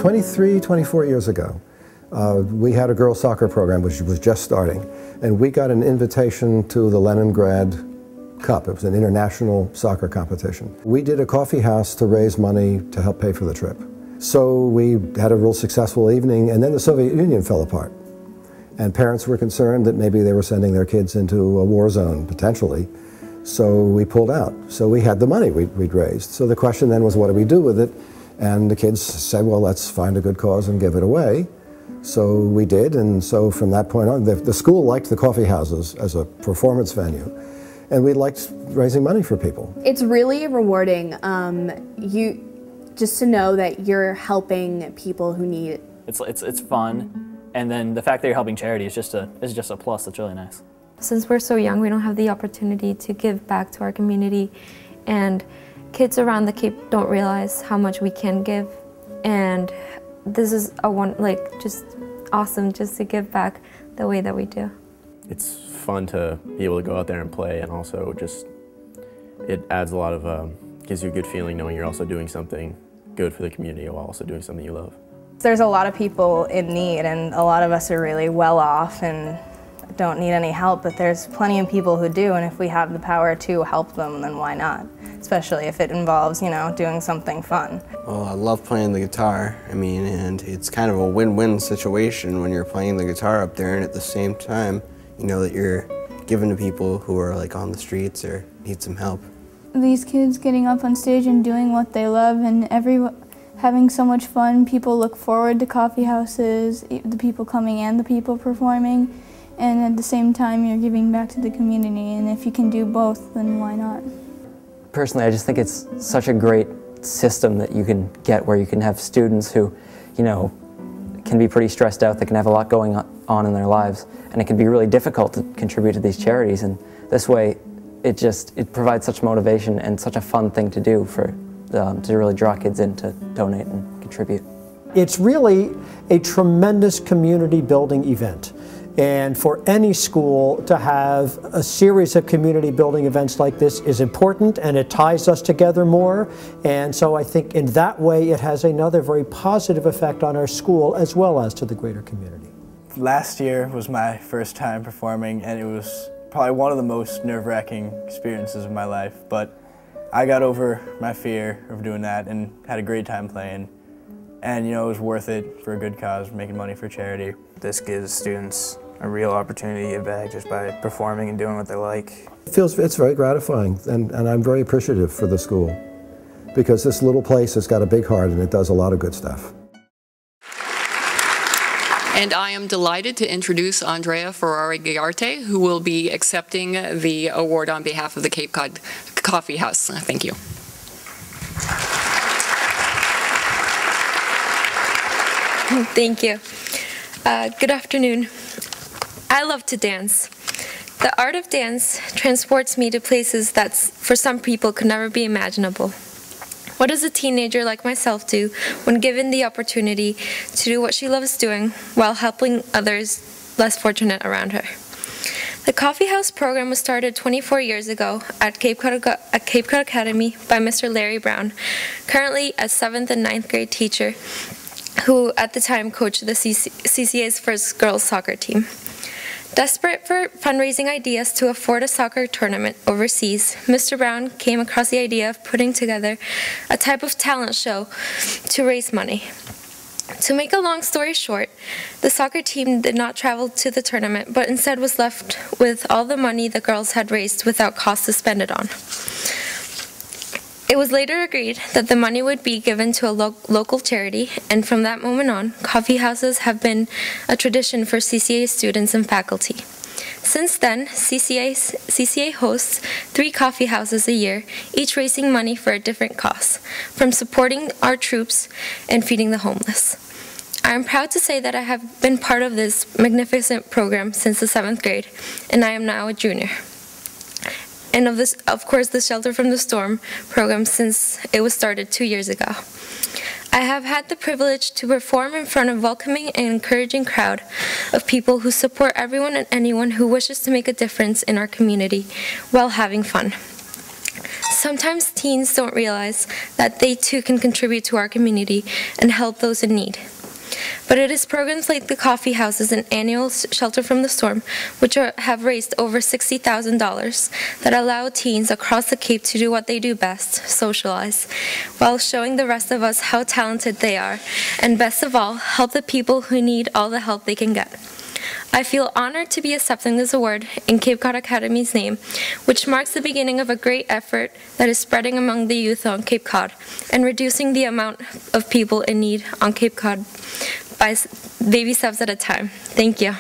23, 24 years ago, we had a girls' soccer program which was just starting, and we got an invitation to the Leningrad Cup. It was an international soccer competition. We did a coffee house to raise money to help pay for the trip. So we had a real successful evening, and then the Soviet Union fell apart. And parents were concerned that maybe they were sending their kids into a war zone, potentially. So we pulled out. So we had the money we'd raised. So the question then was, what do we do with it? And the kids said, well, let's find a good cause and give it away. So we did, and so from that point on, the school liked the coffee houses as a performance venue. And we liked raising money for people. It's really rewarding just to know that you're helping people who need it. It's fun, and then the fact that you're helping charity is just a plus. That's really nice. Since we're so young, we don't have the opportunity to give back to our community, and kids around the Cape don't realize how much we can give, and this is just awesome just to give back the way that we do. It's fun to be able to go out there and play, and also just it adds a lot of gives you a good feeling knowing you're also doing something good for the community while also doing something you love. There's a lot of people in need, and a lot of us are really well off and don't need any help, but there's plenty of people who do, and if we have the power to help them, then why not? Especially if it involves, doing something fun. Well, I love playing the guitar. And it's kind of a win-win situation when you're playing the guitar up there, and at the same time, you know that you're giving to people who are on the streets or need some help. These kids getting up on stage and doing what they love, and having so much fun. People look forward to coffee houses, the people coming and the people performing, and at the same time you're giving back to the community, and if you can do both, then why not? Personally, I just think it's such a great system that you can get where you can have students who, can be pretty stressed out, that can have a lot going on in their lives, and it can be really difficult to contribute to these charities, and this way it provides such motivation and such a fun thing to do to really draw kids in to donate and contribute. It's really a tremendous community building event. And for any school to have a series of community building events like this is important, and it ties us together more. And so I think in that way it has another very positive effect on our school as well as to the greater community. Last year was my first time performing, and it was probably one of the most nerve-wracking experiences of my life, but I got over my fear of doing that and had a great time playing. And it was worth it for a good cause, making money for charity. This gives students a real opportunity to give back just by performing and doing what they like. It's very gratifying, and I'm very appreciative for the school, because this little place has got a big heart and it does a lot of good stuff. And I am delighted to introduce Andrea Ferrari-Gagarte, who will be accepting the award on behalf of the Cape Cod Coffee House. Thank you. Thank you. Good afternoon. I love to dance. The art of dance transports me to places that for some people could never be imaginable. What does a teenager like myself do when given the opportunity to do what she loves doing while helping others less fortunate around her? The Coffee House program was started 24 years ago at Cape Cod Academy by Mr. Larry Brown, currently a 7th and 9th grade teacher who at the time coached the CCA's first girls soccer team. Desperate for fundraising ideas to afford a soccer tournament overseas, Mr. Brown came across the idea of putting together a type of talent show to raise money. To make a long story short, the soccer team did not travel to the tournament, but instead was left with all the money the girls had raised without cost to spend it on. It was later agreed that the money would be given to a local charity, and from that moment on, coffee houses have been a tradition for CCA students and faculty. Since then, CCA hosts 3 coffee houses a year, each raising money for a different cause, from supporting our troops and feeding the homeless. I am proud to say that I have been part of this magnificent program since the 7th grade, and I am now a junior. And of course, the Shelter from the Storm program since it was started 2 years ago. I have had the privilege to perform in front of a welcoming and encouraging crowd of people who support everyone and anyone who wishes to make a difference in our community while having fun. Sometimes teens don't realize that they too can contribute to our community and help those in need. But it is programs like the coffee houses and annual Shelter from the Storm, which have raised over $60,000, that allow teens across the Cape to do what they do best, socialize, while showing the rest of us how talented they are, and best of all, help the people who need all the help they can get. I feel honored to be accepting this award in Cape Cod Academy's name, which marks the beginning of a great effort that is spreading among the youth on Cape Cod and reducing the amount of people in need on Cape Cod by baby steps at a time. Thank you.